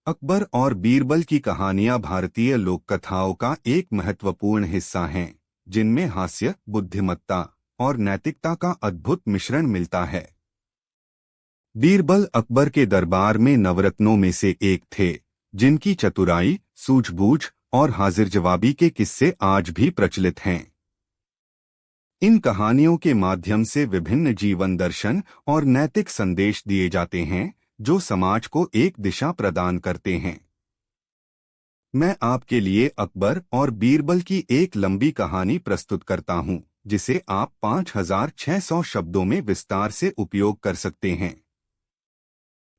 अकबर और बीरबल की कहानियां भारतीय लोक कथाओं का एक महत्वपूर्ण हिस्सा हैं, जिनमें हास्य, बुद्धिमत्ता और नैतिकता का अद्भुत मिश्रण मिलता है। बीरबल अकबर के दरबार में नवरत्नों में से एक थे, जिनकी चतुराई, सूझबूझ और हाजिर जवाबी के किस्से आज भी प्रचलित हैं। इन कहानियों के माध्यम से विभिन्न जीवन दर्शन और नैतिक संदेश दिए जाते हैं, जो समाज को एक दिशा प्रदान करते हैं। मैं आपके लिए अकबर और बीरबल की एक लंबी कहानी प्रस्तुत करता हूं, जिसे आप 5600 शब्दों में विस्तार से उपयोग कर सकते हैं।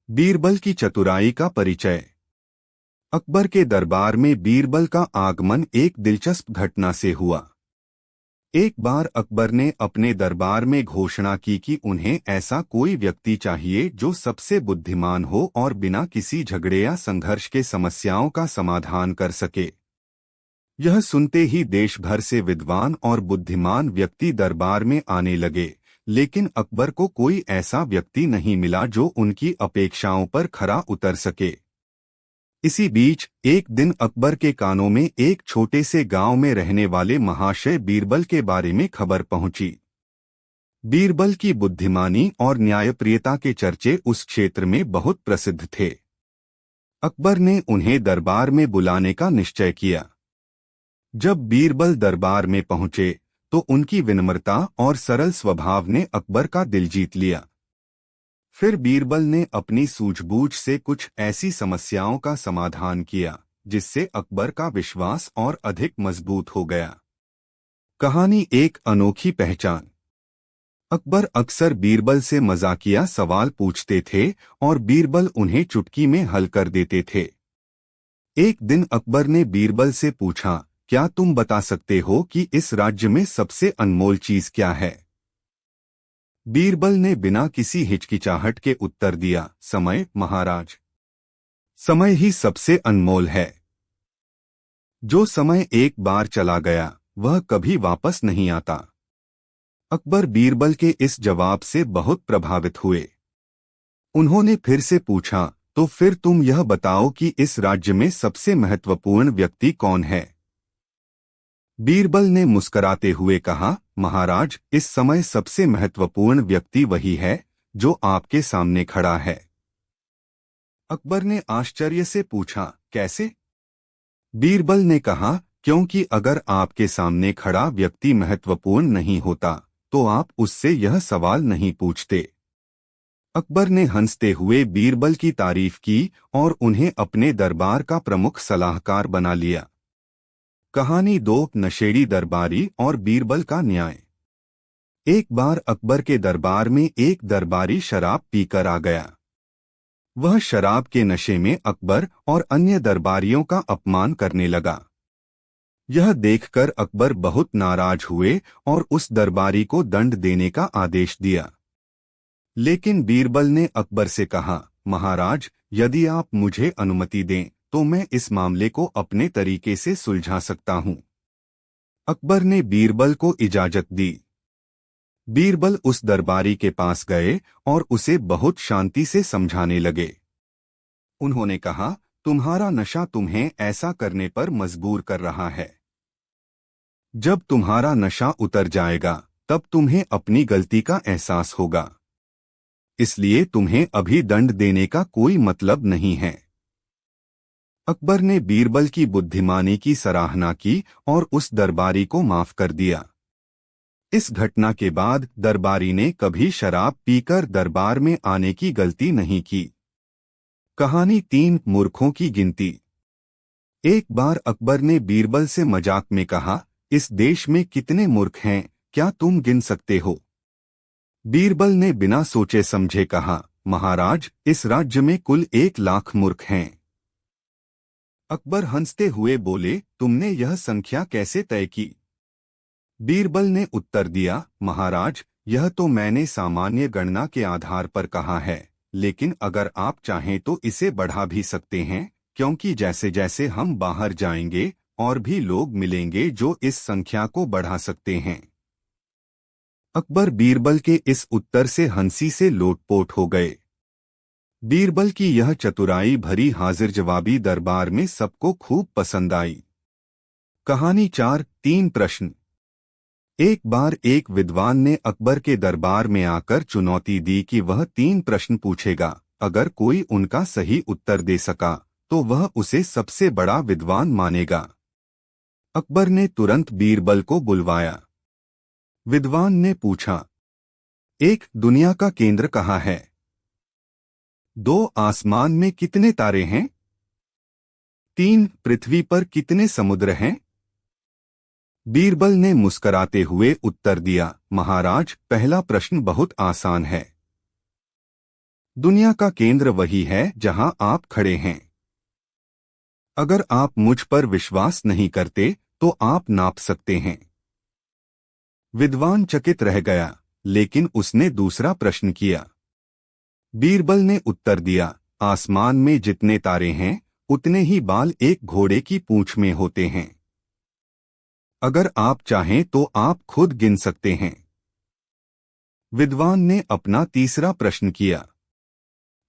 बीरबल की चतुराई का परिचय। अकबर के दरबार में बीरबल का आगमन एक दिलचस्प घटना से हुआ। एक बार अकबर ने अपने दरबार में घोषणा की कि उन्हें ऐसा कोई व्यक्ति चाहिए जो सबसे बुद्धिमान हो और बिना किसी झगड़े या संघर्ष के समस्याओं का समाधान कर सके। यह सुनते ही देश भर से विद्वान और बुद्धिमान व्यक्ति दरबार में आने लगे, लेकिन अकबर को कोई ऐसा व्यक्ति नहीं मिला जो उनकी अपेक्षाओं पर खरा उतर सके। इसी बीच एक दिन अकबर के कानों में एक छोटे से गांव में रहने वाले महाशय बीरबल के बारे में खबर पहुंची। बीरबल की बुद्धिमानी और न्यायप्रियता के चर्चे उस क्षेत्र में बहुत प्रसिद्ध थे। अकबर ने उन्हें दरबार में बुलाने का निश्चय किया। जब बीरबल दरबार में पहुंचे तो उनकी विनम्रता और सरल स्वभाव ने अकबर का दिल जीत लिया। फिर बीरबल ने अपनी सूझबूझ से कुछ ऐसी समस्याओं का समाधान किया, जिससे अकबर का विश्वास और अधिक मजबूत हो गया। कहानी एक अनोखी पहचान। अकबर अक्सर बीरबल से मजाकिया सवाल पूछते थे और बीरबल उन्हें चुटकी में हल कर देते थे। एक दिन अकबर ने बीरबल से पूछा, क्या तुम बता सकते हो कि इस राज्य में सबसे अनमोल चीज क्या है? बीरबल ने बिना किसी हिचकिचाहट के उत्तर दिया, समय महाराज। समय ही सबसे अनमोल है। जो समय एक बार चला गया वह कभी वापस नहीं आता। अकबर बीरबल के इस जवाब से बहुत प्रभावित हुए। उन्होंने फिर से पूछा, तो फिर तुम यह बताओ कि इस राज्य में सबसे महत्वपूर्ण व्यक्ति कौन है? बीरबल ने मुस्कराते हुए कहा, महाराज, इस समय सबसे महत्वपूर्ण व्यक्ति वही है जो आपके सामने खड़ा है। अकबर ने आश्चर्य से पूछा, कैसे? बीरबल ने कहा, क्योंकि अगर आपके सामने खड़ा व्यक्ति महत्वपूर्ण नहीं होता तो आप उससे यह सवाल नहीं पूछते। अकबर ने हंसते हुए बीरबल की तारीफ की और उन्हें अपने दरबार का प्रमुख सलाहकार बना लिया। कहानी दो, नशेड़ी दरबारी और बीरबल का न्याय। एक बार अकबर के दरबार में एक दरबारी शराब पीकर आ गया। वह शराब के नशे में अकबर और अन्य दरबारियों का अपमान करने लगा। यह देखकर अकबर बहुत नाराज हुए और उस दरबारी को दंड देने का आदेश दिया। लेकिन बीरबल ने अकबर से कहा, महाराज, यदि आप मुझे अनुमति दें तो मैं इस मामले को अपने तरीके से सुलझा सकता हूं। अकबर ने बीरबल को इजाजत दी। बीरबल उस दरबारी के पास गए और उसे बहुत शांति से समझाने लगे। उन्होंने कहा, तुम्हारा नशा तुम्हें ऐसा करने पर मजबूर कर रहा है। जब तुम्हारा नशा उतर जाएगा तब तुम्हें अपनी गलती का एहसास होगा। इसलिए तुम्हें अभी दंड देने का कोई मतलब नहीं है। अकबर ने बीरबल की बुद्धिमानी की सराहना की और उस दरबारी को माफ कर दिया। इस घटना के बाद दरबारी ने कभी शराब पीकर दरबार में आने की गलती नहीं की। कहानी तीन, मूर्खों की गिनती। एक बार अकबर ने बीरबल से मजाक में कहा, इस देश में कितने मूर्ख हैं, क्या तुम गिन सकते हो? बीरबल ने बिना सोचे समझे कहा, महाराज, इस राज्य में कुल 1,00,000 मूर्ख हैं। अकबर हंसते हुए बोले, तुमने यह संख्या कैसे तय की? बीरबल ने उत्तर दिया, महाराज, यह तो मैंने सामान्य गणना के आधार पर कहा है, लेकिन अगर आप चाहें तो इसे बढ़ा भी सकते हैं, क्योंकि जैसे जैसे हम बाहर जाएंगे और भी लोग मिलेंगे जो इस संख्या को बढ़ा सकते हैं। अकबर बीरबल के इस उत्तर से हंसी से लोटपोट हो गए। बीरबल की यह चतुराई भरी हाजिर जवाबी दरबार में सबको खूब पसंद आई। कहानी 4 3 प्रश्न। एक बार एक विद्वान ने अकबर के दरबार में आकर चुनौती दी कि वह 3 प्रश्न पूछेगा, अगर कोई उनका सही उत्तर दे सका तो वह उसे सबसे बड़ा विद्वान मानेगा। अकबर ने तुरंत बीरबल को बुलवाया। विद्वान ने पूछा, 1 दुनिया का केंद्र कहाँ है? 2 आसमान में कितने तारे हैं? 3 पृथ्वी पर कितने समुद्र हैं? बीरबल ने मुस्कराते हुए उत्तर दिया, महाराज, पहला प्रश्न बहुत आसान है। दुनिया का केंद्र वही है जहां आप खड़े हैं। अगर आप मुझ पर विश्वास नहीं करते तो आप नाप सकते हैं। विद्वान चकित रह गया, लेकिन उसने दूसरा प्रश्न किया। बीरबल ने उत्तर दिया, आसमान में जितने तारे हैं उतने ही बाल एक घोड़े की पूंछ में होते हैं। अगर आप चाहें तो आप खुद गिन सकते हैं। विद्वान ने अपना तीसरा प्रश्न किया।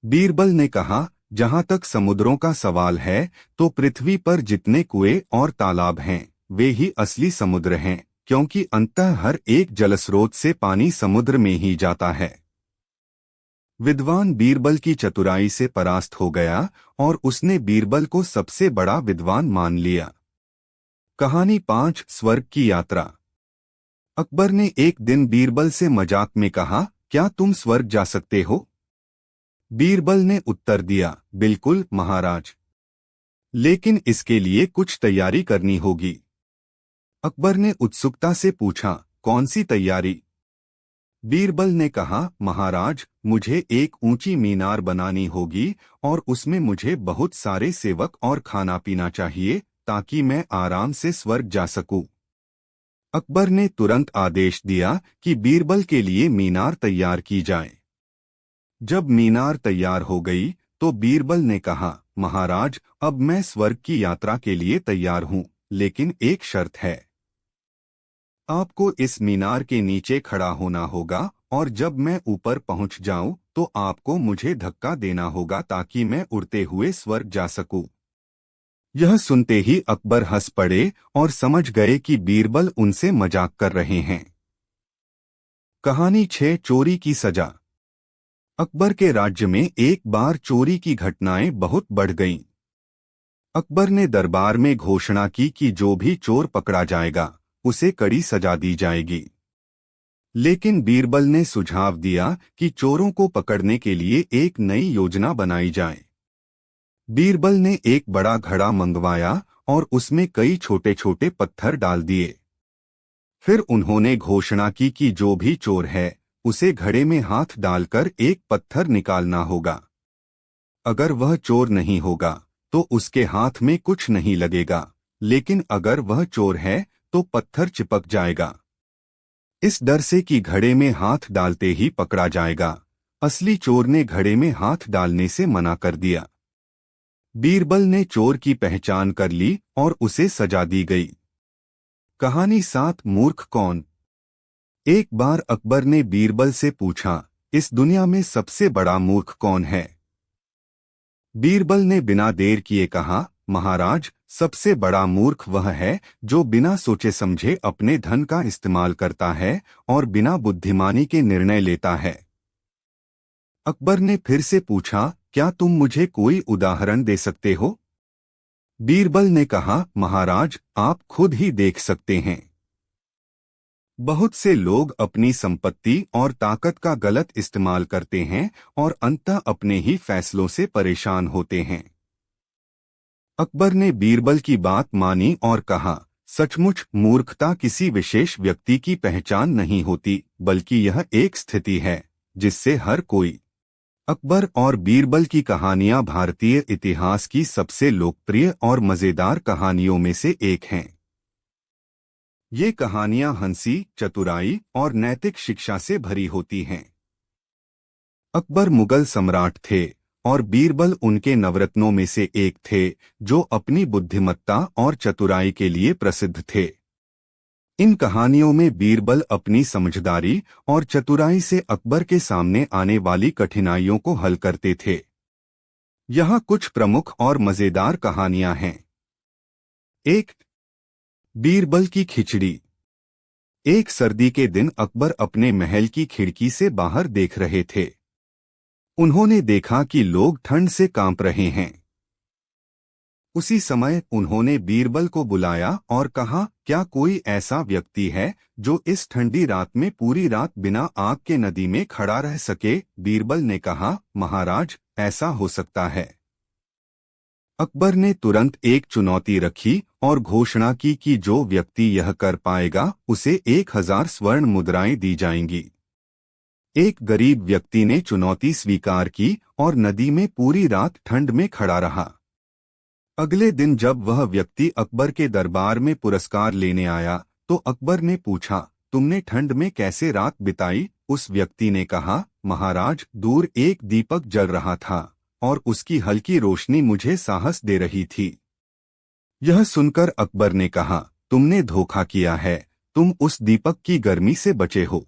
बीरबल ने कहा, जहां तक समुद्रों का सवाल है तो पृथ्वी पर जितने कुएं और तालाब हैं वे ही असली समुद्र हैं, क्योंकि अंततः हर एक जलस्रोत से पानी समुद्र में ही जाता है। विद्वान बीरबल की चतुराई से परास्त हो गया और उसने बीरबल को सबसे बड़ा विद्वान मान लिया। कहानी 5 स्वर्ग की यात्रा। अकबर ने एक दिन बीरबल से मजाक में कहा, क्या तुम स्वर्ग जा सकते हो? बीरबल ने उत्तर दिया, बिल्कुल महाराज, लेकिन इसके लिए कुछ तैयारी करनी होगी। अकबर ने उत्सुकता से पूछा, कौन सी तैयारी? बीरबल ने कहा, महाराज, मुझे एक ऊंची मीनार बनानी होगी और उसमें मुझे बहुत सारे सेवक और खाना पीना चाहिए ताकि मैं आराम से स्वर्ग जा सकूं। अकबर ने तुरंत आदेश दिया कि बीरबल के लिए मीनार तैयार की जाए। जब मीनार तैयार हो गई तो बीरबल ने कहा, महाराज, अब मैं स्वर्ग की यात्रा के लिए तैयार हूं, लेकिन एक शर्त है। आपको इस मीनार के नीचे खड़ा होना होगा और जब मैं ऊपर पहुंच जाऊं तो आपको मुझे धक्का देना होगा ताकि मैं उड़ते हुए स्वर्ग जा सकूं। यह सुनते ही अकबर हंस पड़े और समझ गए कि बीरबल उनसे मजाक कर रहे हैं। कहानी 6 चोरी की सजा। अकबर के राज्य में एक बार चोरी की घटनाएं बहुत बढ़ गईं। अकबर ने दरबार में घोषणा की कि जो भी चोर पकड़ा जाएगा उसे कड़ी सजा दी जाएगी। लेकिन बीरबल ने सुझाव दिया कि चोरों को पकड़ने के लिए एक नई योजना बनाई जाए। बीरबल ने एक बड़ा घड़ा मंगवाया और उसमें कई छोटे छोटे पत्थर डाल दिए। फिर उन्होंने घोषणा की कि जो भी चोर है उसे घड़े में हाथ डालकर एक पत्थर निकालना होगा। अगर वह चोर नहीं होगा तो उसके हाथ में कुछ नहीं लगेगा, लेकिन अगर वह चोर है तो पत्थर चिपक जाएगा। इस डर से कि घड़े में हाथ डालते ही पकड़ा जाएगा, असली चोर ने घड़े में हाथ डालने से मना कर दिया। बीरबल ने चोर की पहचान कर ली और उसे सजा दी गई। कहानी 7 मूर्ख कौन। एक बार अकबर ने बीरबल से पूछा, इस दुनिया में सबसे बड़ा मूर्ख कौन है? बीरबल ने बिना देर किए कहा, महाराज, सबसे बड़ा मूर्ख वह है जो बिना सोचे समझे अपने धन का इस्तेमाल करता है और बिना बुद्धिमानी के निर्णय लेता है। अकबर ने फिर से पूछा, क्या तुम मुझे कोई उदाहरण दे सकते हो? बीरबल ने कहा, महाराज, आप खुद ही देख सकते हैं। बहुत से लोग अपनी संपत्ति और ताकत का गलत इस्तेमाल करते हैं और अंततः अपने ही फैसलों से परेशान होते हैं। अकबर ने बीरबल की बात मानी और कहा, सचमुच मूर्खता किसी विशेष व्यक्ति की पहचान नहीं होती, बल्कि यह एक स्थिति है जिससे हर कोई। अकबर और बीरबल की कहानियां भारतीय इतिहास की सबसे लोकप्रिय और मजेदार कहानियों में से एक हैं। ये कहानियां हंसी, चतुराई और नैतिक शिक्षा से भरी होती हैं। अकबर मुगल सम्राट थे और बीरबल उनके नवरत्नों में से एक थे जो अपनी बुद्धिमत्ता और चतुराई के लिए प्रसिद्ध थे। इन कहानियों में बीरबल अपनी समझदारी और चतुराई से अकबर के सामने आने वाली कठिनाइयों को हल करते थे। यहाँ कुछ प्रमुख और मजेदार कहानियां हैं। एक, बीरबल की खिचड़ी। एक सर्दी के दिन अकबर अपने महल की खिड़की से बाहर देख रहे थे। उन्होंने देखा कि लोग ठंड से कांप रहे हैं। उसी समय उन्होंने बीरबल को बुलाया और कहा, क्या कोई ऐसा व्यक्ति है जो इस ठंडी रात में पूरी रात बिना आग के नदी में खड़ा रह सके? बीरबल ने कहा, महाराज, ऐसा हो सकता है। अकबर ने तुरंत एक चुनौती रखी और घोषणा की कि जो व्यक्ति यह कर पाएगा उसे 1000 स्वर्ण मुद्राएं दी जाएंगी। एक गरीब व्यक्ति ने चुनौती स्वीकार की और नदी में पूरी रात ठंड में खड़ा रहा। अगले दिन जब वह व्यक्ति अकबर के दरबार में पुरस्कार लेने आया तो अकबर ने पूछा, तुमने ठंड में कैसे रात बिताई? उस व्यक्ति ने कहा, महाराज, दूर एक दीपक जल रहा था और उसकी हल्की रोशनी मुझे साहस दे रही थी। यह सुनकर अकबर ने कहा, तुमने धोखा किया है, तुम उस दीपक की गर्मी से बचे हो,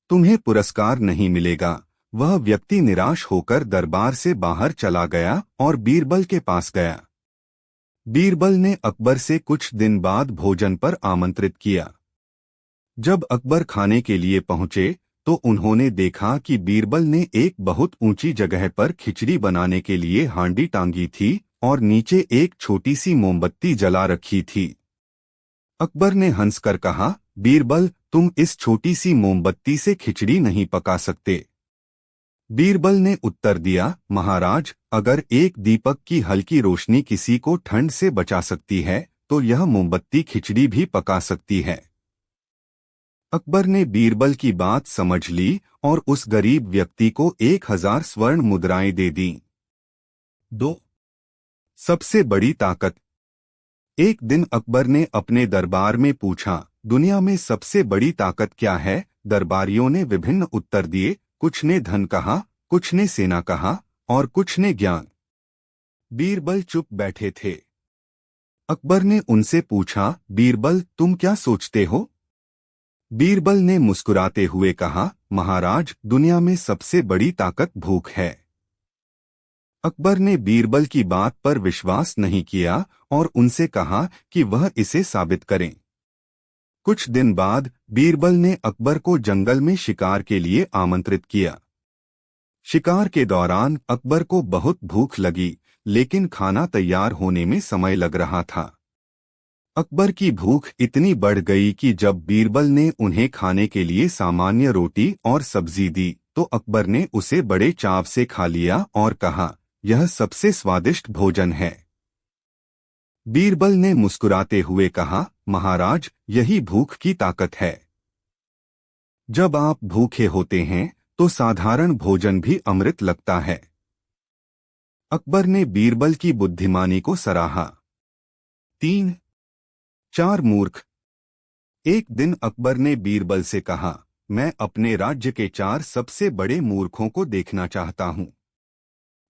तुम्हें पुरस्कार नहीं मिलेगा। वह व्यक्ति निराश होकर दरबार से बाहर चला गया और बीरबल के पास गया। बीरबल ने अकबर से कुछ दिन बाद भोजन पर आमंत्रित किया। जब अकबर खाने के लिए पहुंचे तो उन्होंने देखा कि बीरबल ने एक बहुत ऊंची जगह पर खिचड़ी बनाने के लिए हांडी टांगी थी और नीचे एक छोटी सी मोमबत्ती जला रखी थी। अकबर ने हंसकर कहा, बीरबल, तुम इस छोटी सी मोमबत्ती से खिचड़ी नहीं पका सकते। बीरबल ने उत्तर दिया, महाराज, अगर एक दीपक की हल्की रोशनी किसी को ठंड से बचा सकती है तो यह मोमबत्ती खिचड़ी भी पका सकती है। अकबर ने बीरबल की बात समझ ली और उस गरीब व्यक्ति को 1000 स्वर्ण मुद्राएं दे दीं। 2. सबसे बड़ी ताकत। एक दिन अकबर ने अपने दरबार में पूछा, दुनिया में सबसे बड़ी ताकत क्या है? दरबारियों ने विभिन्न उत्तर दिए। कुछ ने धन कहा, कुछ ने सेना कहा और कुछ ने ज्ञान। बीरबल चुप बैठे थे। अकबर ने उनसे पूछा, बीरबल, तुम क्या सोचते हो? बीरबल ने मुस्कुराते हुए कहा, महाराज, दुनिया में सबसे बड़ी ताकत भूख है। अकबर ने बीरबल की बात पर विश्वास नहीं किया और उनसे कहा कि वह इसे साबित करें। कुछ दिन बाद बीरबल ने अकबर को जंगल में शिकार के लिए आमंत्रित किया। शिकार के दौरान अकबर को बहुत भूख लगी, लेकिन खाना तैयार होने में समय लग रहा था। अकबर की भूख इतनी बढ़ गई कि जब बीरबल ने उन्हें खाने के लिए सामान्य रोटी और सब्जी दी तो अकबर ने उसे बड़े चाव से खा लिया और कहा, यह सबसे स्वादिष्ट भोजन है। बीरबल ने मुस्कुराते हुए कहा, महाराज, यही भूख की ताकत है। जब आप भूखे होते हैं तो साधारण भोजन भी अमृत लगता है। अकबर ने बीरबल की बुद्धिमानी को सराहा। 3. 4 मूर्ख। एक दिन अकबर ने बीरबल से कहा, मैं अपने राज्य के 4 सबसे बड़े मूर्खों को देखना चाहता हूं,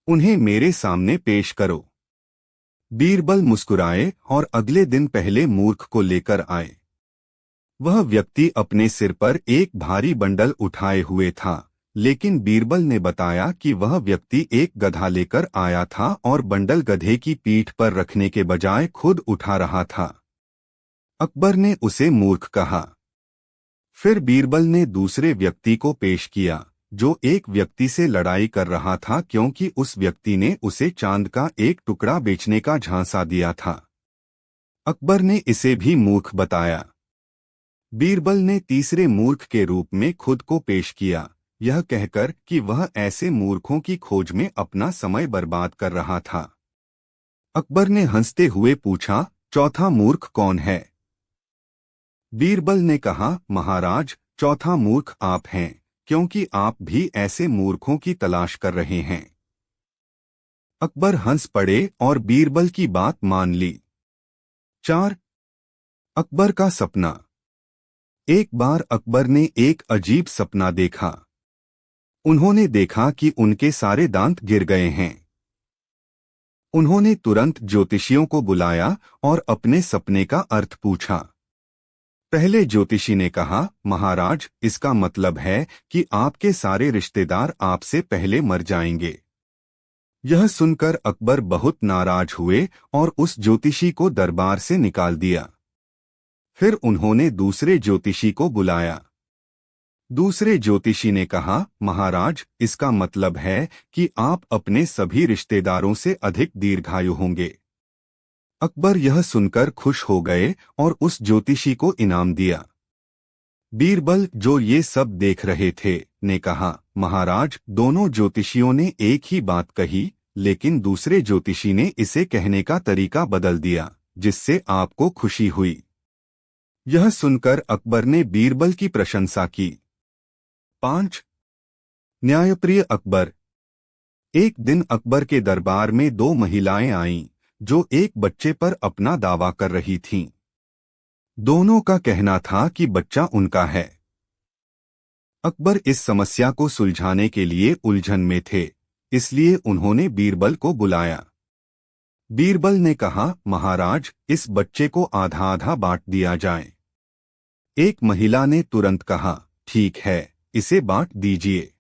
उन्हें मेरे सामने पेश करो। बीरबल मुस्कुराए और अगले दिन पहले मूर्ख को लेकर आए। वह व्यक्ति अपने सिर पर एक भारी बंडल उठाए हुए था, लेकिन बीरबल ने बताया कि वह व्यक्ति एक गधा लेकर आया था और बंडल गधे की पीठ पर रखने के बजाय खुद उठा रहा था। अकबर ने उसे मूर्ख कहा। फिर बीरबल ने दूसरे व्यक्ति को पेश किया, जो एक व्यक्ति से लड़ाई कर रहा था क्योंकि उस व्यक्ति ने उसे चांद का एक टुकड़ा बेचने का झांसा दिया था। अकबर ने इसे भी मूर्ख बताया। बीरबल ने तीसरे मूर्ख के रूप में खुद को पेश किया, यह कहकर कि वह ऐसे मूर्खों की खोज में अपना समय बर्बाद कर रहा था। अकबर ने हंसते हुए पूछा, चौथा मूर्ख कौन है? बीरबल ने कहा, महाराज, चौथा मूर्ख आप हैं, क्योंकि आप भी ऐसे मूर्खों की तलाश कर रहे हैं। अकबर हंस पड़े और बीरबल की बात मान ली। 4. अकबर का सपना। एक बार अकबर ने एक अजीब सपना देखा। उन्होंने देखा कि उनके सारे दांत गिर गए हैं। उन्होंने तुरंत ज्योतिषियों को बुलाया और अपने सपने का अर्थ पूछा। पहले ज्योतिषी ने कहा, महाराज, इसका मतलब है कि आपके सारे रिश्तेदार आपसे पहले मर जाएंगे। यह सुनकर अकबर बहुत नाराज हुए और उस ज्योतिषी को दरबार से निकाल दिया। फिर उन्होंने दूसरे ज्योतिषी को बुलाया। दूसरे ज्योतिषी ने कहा, महाराज, इसका मतलब है कि आप अपने सभी रिश्तेदारों से अधिक दीर्घायु होंगे। अकबर यह सुनकर खुश हो गए और उस ज्योतिषी को इनाम दिया। बीरबल, जो ये सब देख रहे थे, ने कहा, महाराज, दोनों ज्योतिषियों ने एक ही बात कही, लेकिन दूसरे ज्योतिषी ने इसे कहने का तरीका बदल दिया, जिससे आपको खुशी हुई। यह सुनकर अकबर ने बीरबल की प्रशंसा की। 5. न्यायप्रिय अकबर। एक दिन अकबर के दरबार में दो महिलाएं आईं, जो एक बच्चे पर अपना दावा कर रही थीं। दोनों का कहना था कि बच्चा उनका है। अकबर इस समस्या को सुलझाने के लिए उलझन में थे, इसलिए उन्होंने बीरबल को बुलाया। बीरबल ने कहा, महाराज, इस बच्चे को आधा आधा बांट दिया जाए। एक महिला ने तुरंत कहा, ठीक है, इसे बांट दीजिए।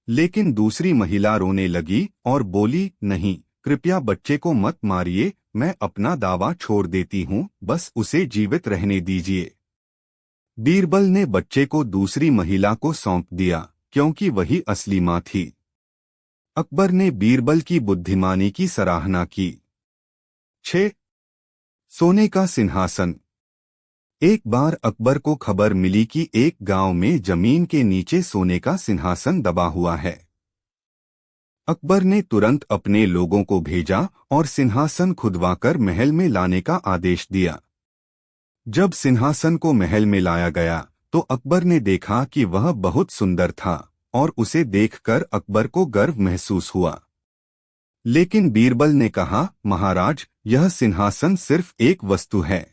लेकिन दूसरी महिला रोने लगी और बोली, नहीं, कृपया बच्चे को मत मारिए, मैं अपना दावा छोड़ देती हूँ, बस उसे जीवित रहने दीजिए। बीरबल ने बच्चे को दूसरी महिला को सौंप दिया, क्योंकि वही असली मां थी। अकबर ने बीरबल की बुद्धिमानी की सराहना की। 6. सोने का सिंहासन। एक बार अकबर को खबर मिली कि एक गांव में जमीन के नीचे सोने का सिंहासन दबा हुआ है। अकबर ने तुरंत अपने लोगों को भेजा और सिंहासन खुदवाकर महल में लाने का आदेश दिया। जब सिंहासन को महल में लाया गया तो अकबर ने देखा कि वह बहुत सुंदर था और उसे देखकर अकबर को गर्व महसूस हुआ। लेकिन बीरबल ने कहा, महाराज, यह सिंहासन सिर्फ एक वस्तु है।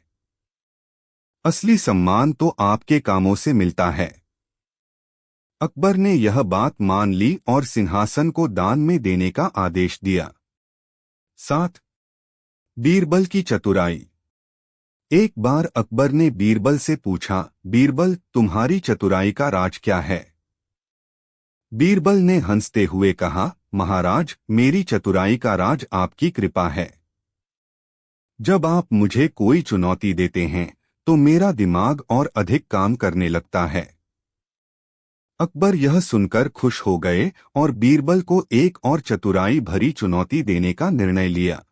असली सम्मान तो आपके कामों से मिलता है। अकबर ने यह बात मान ली और सिंहासन को दान में देने का आदेश दिया। 7. बीरबल की चतुराई। एक बार अकबर ने बीरबल से पूछा, बीरबल, तुम्हारी चतुराई का राज क्या है? बीरबल ने हंसते हुए कहा, महाराज, मेरी चतुराई का राज आपकी कृपा है। जब आप मुझे कोई चुनौती देते हैं तो मेरा दिमाग और अधिक काम करने लगता है। अकबर यह सुनकर खुश हो गए और बीरबल को एक और चतुराई भरी चुनौती देने का निर्णय लिया।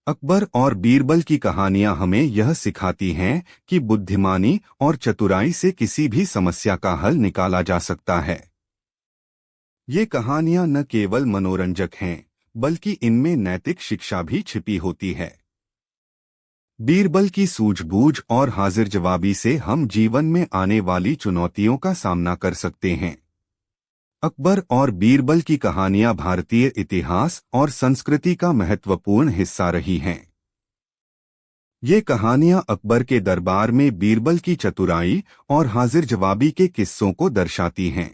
अकबर और बीरबल की कहानियां हमें यह सिखाती हैं कि बुद्धिमानी और चतुराई से किसी भी समस्या का हल निकाला जा सकता है। ये कहानियां न केवल मनोरंजक हैं, बल्कि इनमें नैतिक शिक्षा भी छिपी होती है। बीरबल की सूझबूझ और हाजिर जवाबी से हम जीवन में आने वाली चुनौतियों का सामना कर सकते हैं। अकबर और बीरबल की कहानियां भारतीय इतिहास और संस्कृति का महत्वपूर्ण हिस्सा रही हैं। ये कहानियां अकबर के दरबार में बीरबल की चतुराई और हाजिर जवाबी के किस्सों को दर्शाती हैं।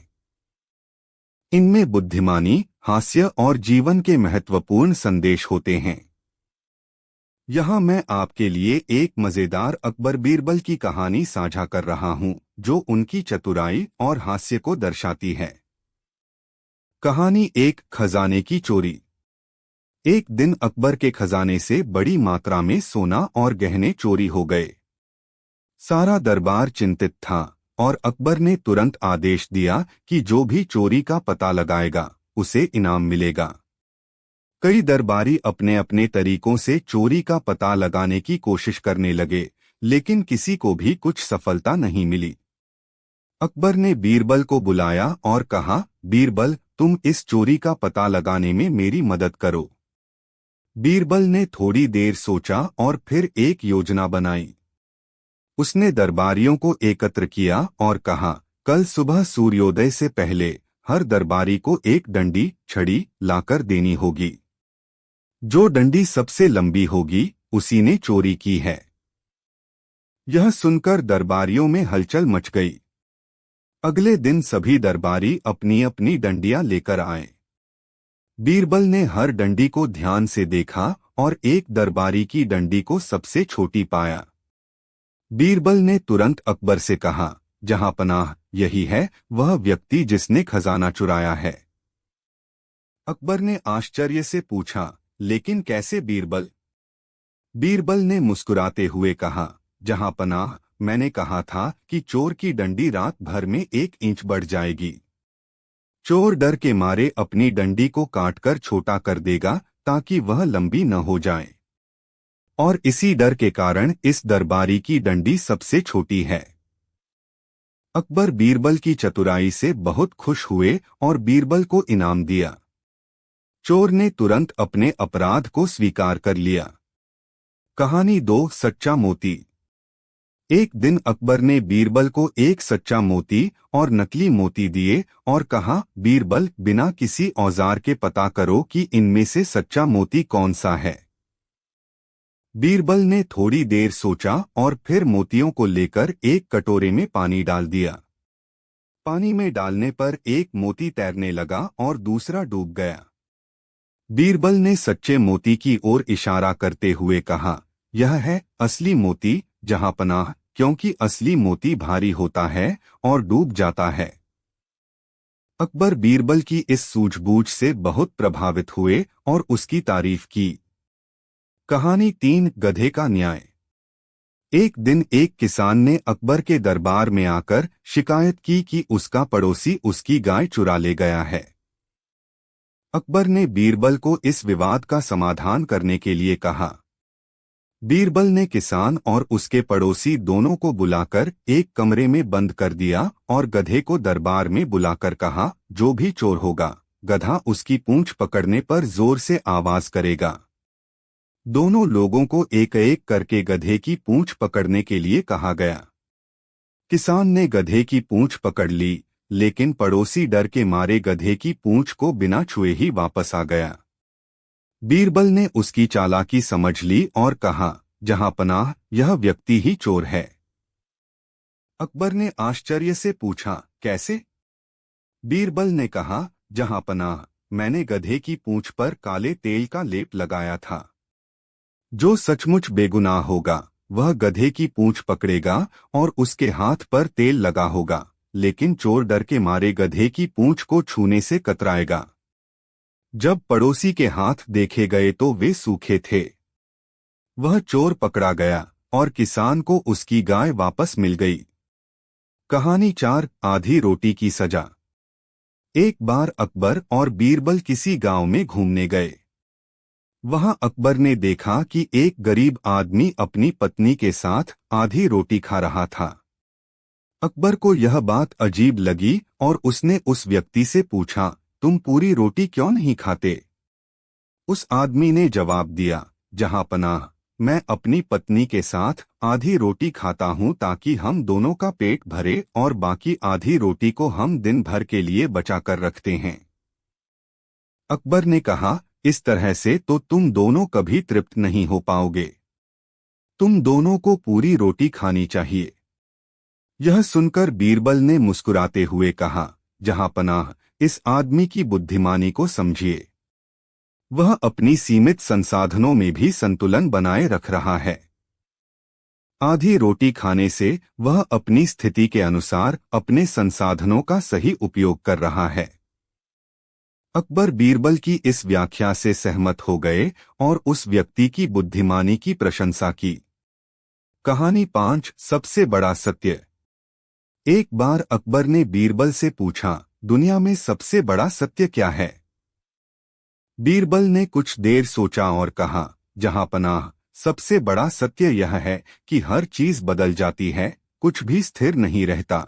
इनमें बुद्धिमानी, हास्य और जीवन के महत्वपूर्ण संदेश होते हैं। यहाँ मैं आपके लिए एक मजेदार अकबर बीरबल की कहानी साझा कर रहा हूँ, जो उनकी चतुराई और हास्य को दर्शाती है। कहानी 1, खजाने की चोरी। एक दिन अकबर के खजाने से बड़ी मात्रा में सोना और गहने चोरी हो गए। सारा दरबार चिंतित था और अकबर ने तुरंत आदेश दिया कि जो भी चोरी का पता लगाएगा, उसे इनाम मिलेगा। कई दरबारी अपने अपने तरीकों से चोरी का पता लगाने की कोशिश करने लगे, लेकिन किसी को भी कुछ सफलता नहीं मिली। अकबर ने बीरबल को बुलाया और कहा, बीरबल, तुम इस चोरी का पता लगाने में मेरी मदद करो। बीरबल ने थोड़ी देर सोचा और फिर एक योजना बनाई। उसने दरबारियों को एकत्र किया और कहा, कल सुबह सूर्योदय से पहले हर दरबारी को एक डंडी, छड़ी लाकर देनी होगी। जो डंडी सबसे लंबी होगी, उसी ने चोरी की है। यह सुनकर दरबारियों में हलचल मच गई। अगले दिन सभी दरबारी अपनी अपनी डंडियां लेकर आए। बीरबल ने हर डंडी को ध्यान से देखा और एक दरबारी की डंडी को सबसे छोटी पाया। बीरबल ने तुरंत अकबर से कहा, जहां पनाह, यही है वह व्यक्ति जिसने खजाना चुराया है। अकबर ने आश्चर्य से पूछा, लेकिन कैसे बीरबल? बीरबल ने मुस्कुराते हुए कहा, जहां पनाह, मैंने कहा था कि चोर की डंडी रात भर में 1 इंच बढ़ जाएगी। चोर डर के मारे अपनी डंडी को काटकर छोटा कर देगा ताकि वह लंबी न हो जाए, और इसी डर के कारण इस दरबारी की डंडी सबसे छोटी है। अकबर बीरबल की चतुराई से बहुत खुश हुए और बीरबल को इनाम दिया। चोर ने तुरंत अपने अपराध को स्वीकार कर लिया। कहानी 2, सच्चा मोती। एक दिन अकबर ने बीरबल को एक सच्चा मोती और नकली मोती दिए और कहा, बीरबल, बिना किसी औजार के पता करो कि इनमें से सच्चा मोती कौन सा है। बीरबल ने थोड़ी देर सोचा और फिर मोतियों को लेकर एक कटोरे में पानी डाल दिया। पानी में डालने पर एक मोती तैरने लगा और दूसरा डूब गया। बीरबल ने सच्चे मोती की ओर इशारा करते हुए कहा, यह है असली मोती जहांपनाह, क्योंकि असली मोती भारी होता है और डूब जाता है। अकबर बीरबल की इस सूझबूझ से बहुत प्रभावित हुए और उसकी तारीफ की। कहानी 3, गधे का न्याय। एक दिन एक किसान ने अकबर के दरबार में आकर शिकायत की कि उसका पड़ोसी उसकी गाय चुरा ले गया है। अकबर ने बीरबल को इस विवाद का समाधान करने के लिए कहा। बीरबल ने किसान और उसके पड़ोसी दोनों को बुलाकर एक कमरे में बंद कर दिया और गधे को दरबार में बुलाकर कहा, जो भी चोर होगा, गधा उसकी पूंछ पकड़ने पर जोर से आवाज करेगा। दोनों लोगों को एक एक करके गधे की पूंछ पकड़ने के लिए कहा गया। किसान ने गधे की पूंछ पकड़ ली, लेकिन पड़ोसी डर के मारे गधे की पूंछ को बिना छुए ही वापस आ गया। बीरबल ने उसकी चालाकी समझ ली और कहा, जहांपनाह, यह व्यक्ति ही चोर है। अकबर ने आश्चर्य से पूछा, कैसे? बीरबल ने कहा, जहांपनाह, मैंने गधे की पूंछ पर काले तेल का लेप लगाया था। जो सचमुच बेगुनाह होगा वह गधे की पूंछ पकड़ेगा और उसके हाथ पर तेल लगा होगा, लेकिन चोर डर के मारे गधे की पूंछ को छूने से कतराएगा। जब पड़ोसी के हाथ देखे गए तो वे सूखे थे। वह चोर पकड़ा गया और किसान को उसकी गाय वापस मिल गई। कहानी 4, आधी रोटी की सजा। एक बार अकबर और बीरबल किसी गांव में घूमने गए। वहां अकबर ने देखा कि एक गरीब आदमी अपनी पत्नी के साथ आधी रोटी खा रहा था। अकबर को यह बात अजीब लगी और उसने उस व्यक्ति से पूछा, तुम पूरी रोटी क्यों नहीं खाते? उस आदमी ने जवाब दिया, जहांपनाह, मैं अपनी पत्नी के साथ आधी रोटी खाता हूं ताकि हम दोनों का पेट भरे और बाकी आधी रोटी को हम दिन भर के लिए बचा कर रखते हैं। अकबर ने कहा, इस तरह से तो तुम दोनों कभी तृप्त नहीं हो पाओगे। तुम दोनों को पूरी रोटी खानी चाहिए। यह सुनकर बीरबल ने मुस्कुराते हुए कहा, जहांपनाह, इस आदमी की बुद्धिमानी को समझिए। वह अपनी सीमित संसाधनों में भी संतुलन बनाए रख रहा है। आधी रोटी खाने से वह अपनी स्थिति के अनुसार अपने संसाधनों का सही उपयोग कर रहा है। अकबर बीरबल की इस व्याख्या से सहमत हो गए और उस व्यक्ति की बुद्धिमानी की प्रशंसा की। कहानी 5, सबसे बड़ा सत्य। एक बार अकबर ने बीरबल से पूछा, दुनिया में सबसे बड़ा सत्य क्या है? बीरबल ने कुछ देर सोचा और कहा, जहांपनाह, सबसे बड़ा सत्य यह है कि हर चीज बदल जाती है, कुछ भी स्थिर नहीं रहता।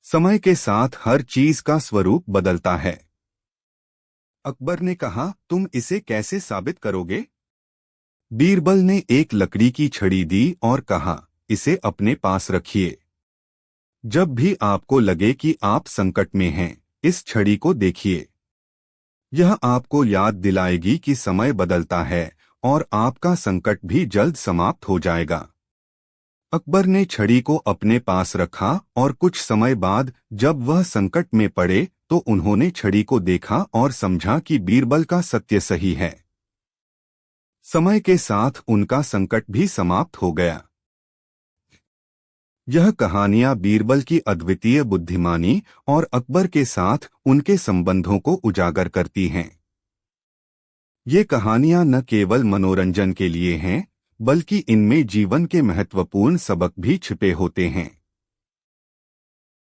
समय के साथ हर चीज का स्वरूप बदलता है। अकबर ने कहा, तुम इसे कैसे साबित करोगे? बीरबल ने एक लकड़ी की छड़ी दी और कहा, इसे अपने पास रखिए। जब भी आपको लगे कि आप संकट में हैं, इस छड़ी को देखिए। यह आपको याद दिलाएगी कि समय बदलता है और आपका संकट भी जल्द समाप्त हो जाएगा। अकबर ने छड़ी को अपने पास रखा और कुछ समय बाद जब वह संकट में पड़े तो उन्होंने छड़ी को देखा और समझा कि बीरबल का सत्य सही है। समय के साथ उनका संकट भी समाप्त हो गया। यह कहानियां बीरबल की अद्वितीय बुद्धिमानी और अकबर के साथ उनके संबंधों को उजागर करती हैं। ये कहानियां न केवल मनोरंजन के लिए हैं, बल्कि इनमें जीवन के महत्वपूर्ण सबक भी छिपे होते हैं।